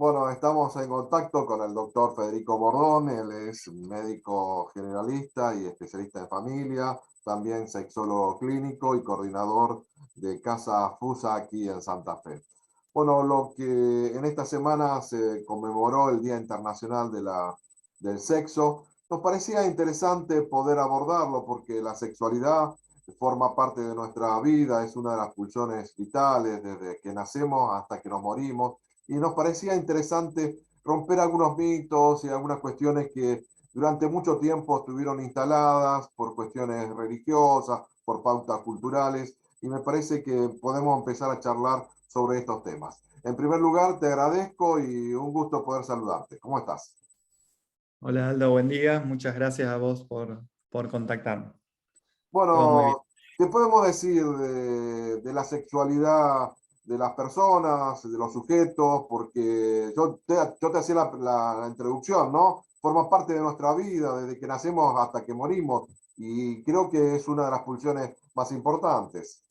Bueno, estamos en contacto con el doctor Federico Bordón. Él es médico generalista y especialista en familia, también sexólogo clínico y coordinador de Casa Fusa aquí en Santa Fe. Bueno, lo que en esta semana se conmemoró el Día Internacional del Sexo, nos parecía interesante poder abordarlo porque la sexualidad forma parte de nuestra vida, es una de las pulsiones vitales desde que nacemos hasta que nos morimos, y nos parecía interesante romper algunos mitos y algunas cuestiones que durante mucho tiempo estuvieron instaladas por cuestiones religiosas, por pautas culturales, y me parece que podemos empezar a charlar sobre estos temas. En primer lugar, te agradezco y un gusto poder saludarte. ¿Cómo estás? Hola Aldo, buen día. Muchas gracias a vos por contactarme. Todo muy bien. Bueno, ¿qué podemos decir de la sexualidad de las personas, de los sujetos? Porque yo te hacía la introducción, ¿no? Forma parte de nuestra vida, desde que nacemos hasta que morimos, y creo que es una de las pulsiones más importantes.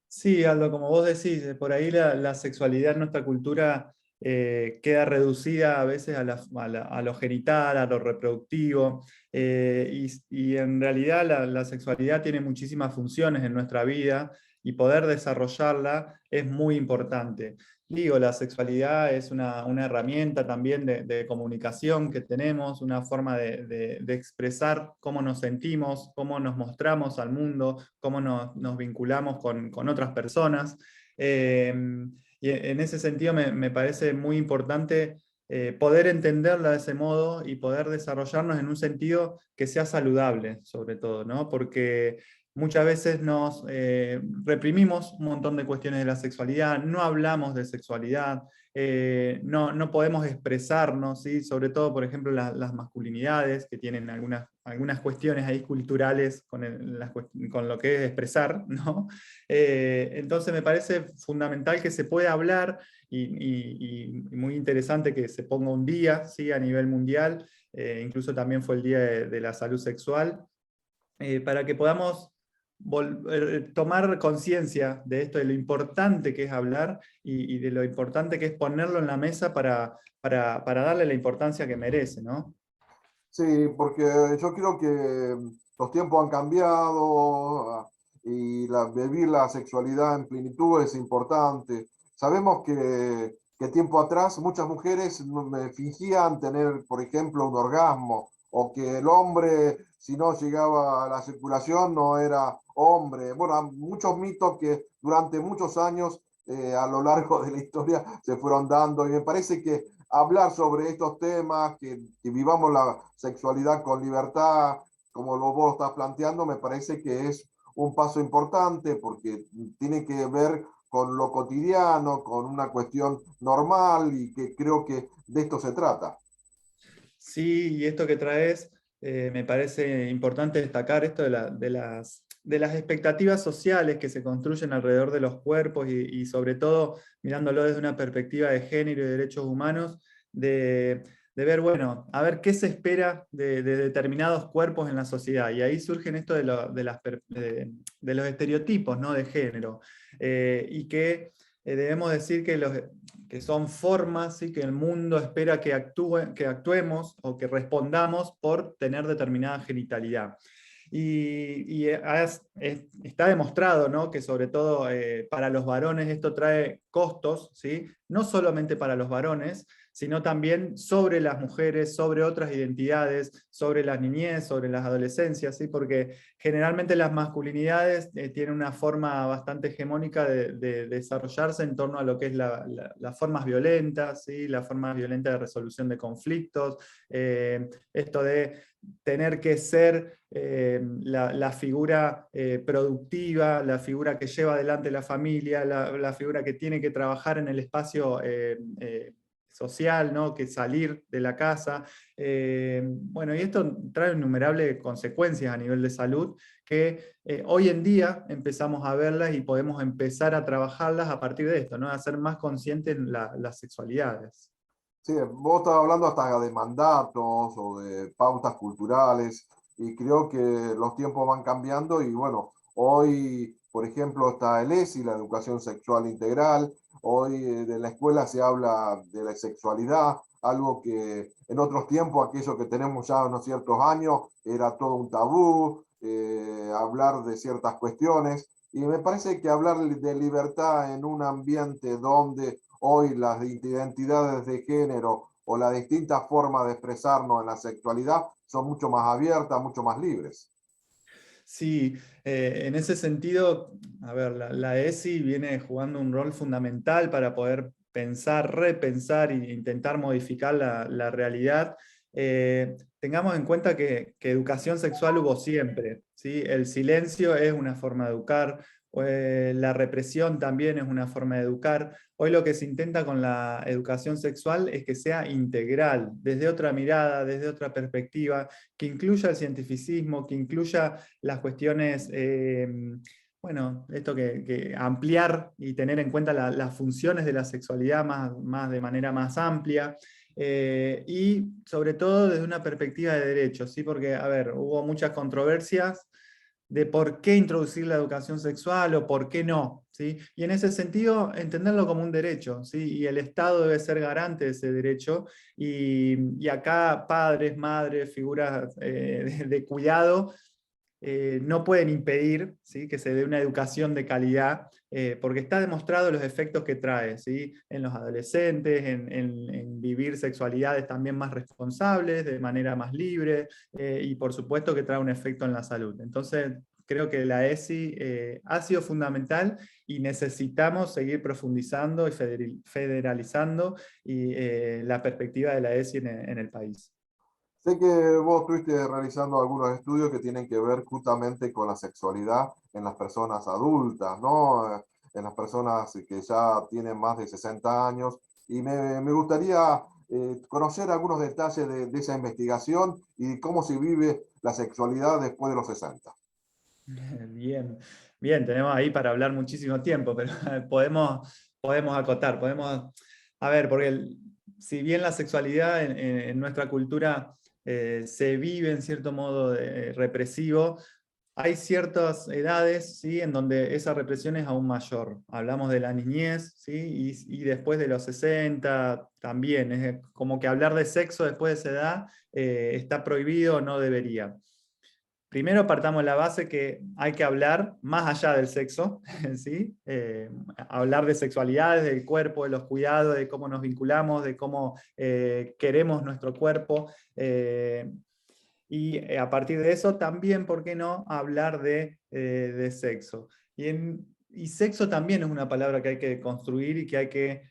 Sí, Aldo, como vos decís, por ahí la sexualidad en nuestra cultura queda reducida a veces a lo genital, a lo reproductivo, y en realidad la sexualidad tiene muchísimas funciones en nuestra vida y poder desarrollarla es muy importante. Digo, la sexualidad es una herramienta también de comunicación que tenemos, una forma de expresar cómo nos sentimos, cómo nos mostramos al mundo, cómo nos vinculamos con otras personas. Eh, y en ese sentido me parece muy importante poder entenderla de ese modo y poder desarrollarnos en un sentido que sea saludable, sobre todo, ¿no? Porque muchas veces nos reprimimos un montón de cuestiones de la sexualidad, no hablamos de sexualidad, no podemos expresarnos, ¿sí? Sobre todo, por ejemplo, las masculinidades, que tienen algunas cuestiones ahí culturales con lo que es expresar, ¿no? Entonces me parece fundamental que se pueda hablar y muy interesante que se ponga un día, ¿sí? A nivel mundial, incluso también fue el Día de la Salud Sexual, para que podamos tomar conciencia de esto, de lo importante que es hablar y de lo importante que es ponerlo en la mesa para darle la importancia que merece, ¿no? Sí, porque yo creo que los tiempos han cambiado, y vivir la sexualidad en plenitud es importante. Sabemos que tiempo atrás muchas mujeres fingían tener, por ejemplo, un orgasmo, o que el hombre, si no llegaba a la circulación, no era hombre. Bueno, muchos mitos que durante muchos años, a lo largo de la historia, se fueron dando, y me parece que hablar sobre estos temas, que vivamos la sexualidad con libertad, como vos estás planteando, me parece que es un paso importante porque tiene que ver con lo cotidiano, con una cuestión normal, y que creo que de esto se trata. Sí, y esto que traes, me parece importante destacar esto de las expectativas sociales que se construyen alrededor de los cuerpos y sobre todo mirándolo desde una perspectiva de género y derechos humanos, de ver, bueno, a ver qué se espera de determinados cuerpos en la sociedad. Y ahí surgen esto de los estereotipos, ¿no? De género. Y que debemos decir que son formas, ¿sí? Que el mundo espera que actuemos o que respondamos por tener determinada genitalidad. Está demostrado, ¿no? Que sobre todo para los varones esto trae costos, ¿sí? No solamente para los varones, sino también sobre las mujeres, sobre otras identidades, sobre la niñez, sobre las adolescencias, ¿sí? Porque generalmente las masculinidades tienen una forma bastante hegemónica de desarrollarse en torno a lo que es las formas violentas, ¿sí? Las formas violentas de resolución de conflictos, esto de tener que ser la figura productiva, la figura que lleva adelante la familia, la figura que tiene que trabajar en el espacio social, ¿no? Que salir de la casa. Bueno, y esto trae innumerables consecuencias a nivel de salud que hoy en día empezamos a verlas y podemos empezar a trabajarlas a partir de esto, ¿no? A ser más conscientes las sexualidades. Sí, vos estás hablando hasta de mandatos o de pautas culturales, y creo que los tiempos van cambiando, y bueno, hoy, por ejemplo, está el ESI, la educación sexual integral, Hoy de la escuela se habla de la sexualidad, algo que en otros tiempos, aquello que tenemos ya unos ciertos años, era todo un tabú, hablar de ciertas cuestiones. Y me parece que hablar de libertad en un ambiente donde hoy las identidades de género o las distintas formas de expresarnos en la sexualidad son mucho más abiertas, mucho más libres. Sí, en ese sentido, a ver, la ESI viene jugando un rol fundamental para poder pensar, repensar e intentar modificar la realidad. Tengamos en cuenta que educación sexual hubo siempre, ¿sí? El silencio es una forma de educar, la represión también es una forma de educar. Hoy lo que se intenta con la educación sexual es que sea integral, desde otra mirada, desde otra perspectiva, que incluya el cientificismo, que incluya las cuestiones, bueno, esto que ampliar y tener en cuenta las funciones de la sexualidad más de manera más amplia. Y sobre todo desde una perspectiva de derechos, ¿sí? Porque, a ver, hubo muchas controversias de por qué introducir la educación sexual o por qué no, ¿sí? Y en ese sentido, entenderlo como un derecho, ¿sí? Y el Estado debe ser garante de ese derecho, y acá padres, madres, figuras de cuidado no pueden impedir, ¿sí?, que se dé una educación de calidad, porque está demostrado los efectos que trae, ¿sí?, en los adolescentes, en vivir sexualidades también más responsables, de manera más libre, y por supuesto que trae un efecto en la salud. Entonces, creo que la ESI ha sido fundamental y necesitamos seguir profundizando y federalizando la perspectiva de la ESI en el país. Sé que vos estuviste realizando algunos estudios que tienen que ver justamente con la sexualidad en las personas adultas, ¿no? En las personas que ya tienen más de 60 años. Y me gustaría conocer algunos detalles de esa investigación y cómo se vive la sexualidad después de los 60. Bien, bien, tenemos ahí para hablar muchísimo tiempo, pero podemos acotar, a ver, porque si bien la sexualidad en nuestra cultura se vive en cierto modo represivo, hay ciertas edades, ¿sí?, en donde esa represión es aún mayor. Hablamos de la niñez, ¿sí?, y después de los 60 también. Es como que hablar de sexo después de esa edad está prohibido, no debería. Primero partamos de la base que hay que hablar más allá del sexo, ¿sí? Hablar de sexualidades, del cuerpo, de los cuidados, de cómo nos vinculamos, de cómo queremos nuestro cuerpo. Y a partir de eso también, ¿por qué no?, hablar de sexo. Y sexo también es una palabra que hay que construir y que hay que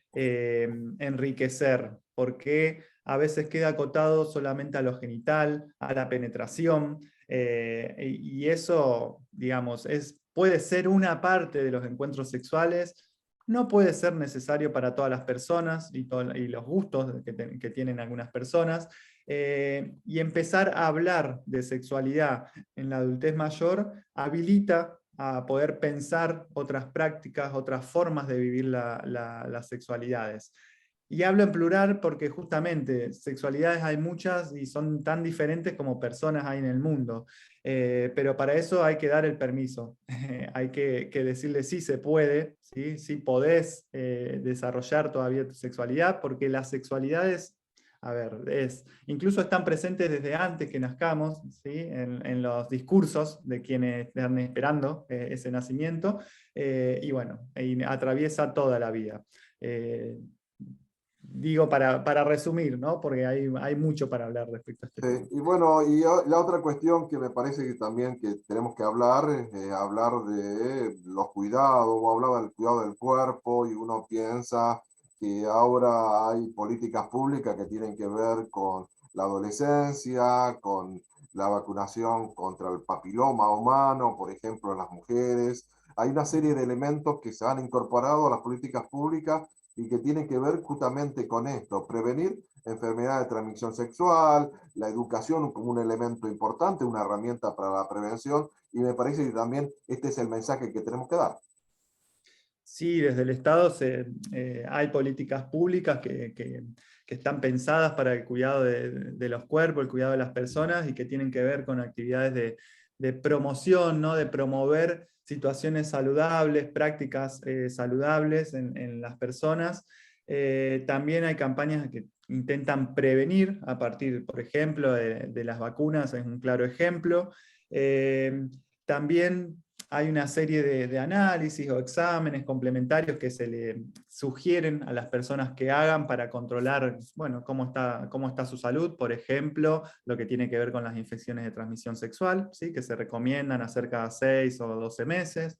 enriquecer, porque a veces queda acotado solamente a lo genital, a la penetración, y eso, digamos, puede ser una parte de los encuentros sexuales, no puede ser necesario para todas las personas y los gustos que tienen algunas personas, y empezar a hablar de sexualidad en la adultez mayor habilita a poder pensar otras prácticas, otras formas de vivir las sexualidades. Y hablo en plural porque justamente sexualidades hay muchas y son tan diferentes como personas hay en el mundo. Pero para eso hay que dar el permiso. Hay que decirle sí se puede, sí, sí podés desarrollar todavía tu sexualidad, porque las sexualidades, a ver, incluso están presentes desde antes que nazcamos, ¿sí?, en los discursos de quienes están esperando ese nacimiento, y bueno, y atraviesa toda la vida. Eh, Digo para resumir, ¿no?, porque hay mucho para hablar respecto a este Sí, tema. y bueno, la otra cuestión que me parece que también que tenemos que hablar es hablar de los cuidados, o hablaba del cuidado del cuerpo y uno piensa que ahora hay políticas públicas que tienen que ver con la adolescencia, con la vacunación contra el papiloma humano, por ejemplo, en las mujeres. Hay una serie de elementos que se han incorporado a las políticas públicas y que tienen que ver justamente con esto, prevenir enfermedades de transmisión sexual, la educación como un elemento importante, una herramienta para la prevención, y me parece que también este es el mensaje que tenemos que dar. Sí, desde el Estado hay políticas públicas que están pensadas para el cuidado de los cuerpos, el cuidado de las personas, y que tienen que ver con actividades de promoción, ¿no?, de promover situaciones saludables, prácticas saludables en las personas. También hay campañas que intentan prevenir a partir, por ejemplo, de las vacunas, es un claro ejemplo. También hay una serie de análisis o exámenes complementarios que se le sugieren a las personas que hagan para controlar, bueno, cómo está su salud. Por ejemplo, lo que tiene que ver con las infecciones de transmisión sexual, ¿sí? Que se recomiendan hacer cada 6 o 12 meses.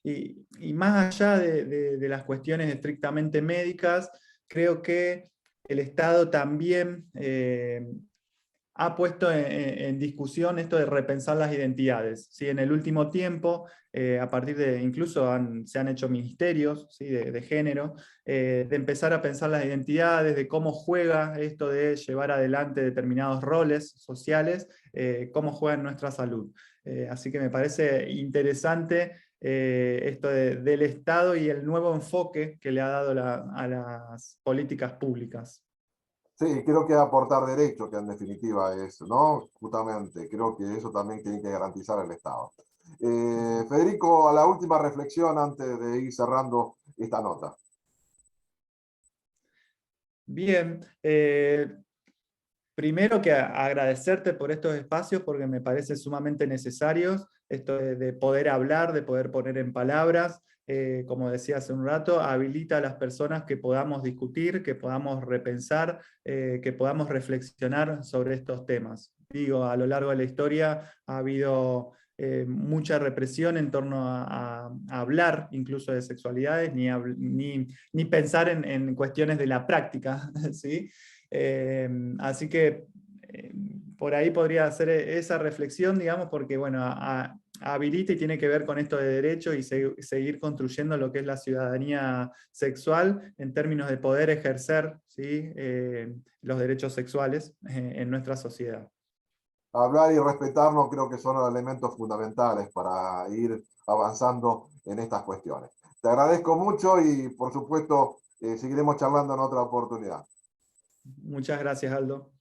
Y más allá de las cuestiones estrictamente médicas, creo que el Estado también ha puesto en discusión esto de repensar las identidades. ¿Sí? En el último tiempo, a partir de, incluso se han hecho ministerios, ¿sí? de género, de empezar a pensar las identidades, de cómo juega esto de llevar adelante determinados roles sociales, cómo juega en nuestra salud. Así que me parece interesante esto del Estado y el nuevo enfoque que le ha dado a las políticas públicas. Sí, creo que aportar derecho, que en definitiva es, ¿no? Justamente, creo que eso también tiene que garantizar el Estado. Federico, a la última reflexión antes de ir cerrando esta nota. Bien, primero que agradecerte por estos espacios porque me parece sumamente necesarios, esto de poder hablar, de poder poner en palabras, como decía hace un rato, habilita a las personas que podamos discutir, que podamos repensar, que podamos reflexionar sobre estos temas. Digo, a lo largo de la historia ha habido mucha represión en torno a hablar incluso de sexualidades, ni pensar en cuestiones de la práctica, ¿sí? Así que por ahí podría hacer esa reflexión, digamos, porque bueno, habilita y tiene que ver con esto de derecho y seguir construyendo lo que es la ciudadanía sexual en términos de poder ejercer, ¿sí? Los derechos sexuales en nuestra sociedad. Hablar y respetarnos creo que son los elementos fundamentales para ir avanzando en estas cuestiones. Te agradezco mucho y por supuesto seguiremos charlando en otra oportunidad. Muchas gracias, Aldo.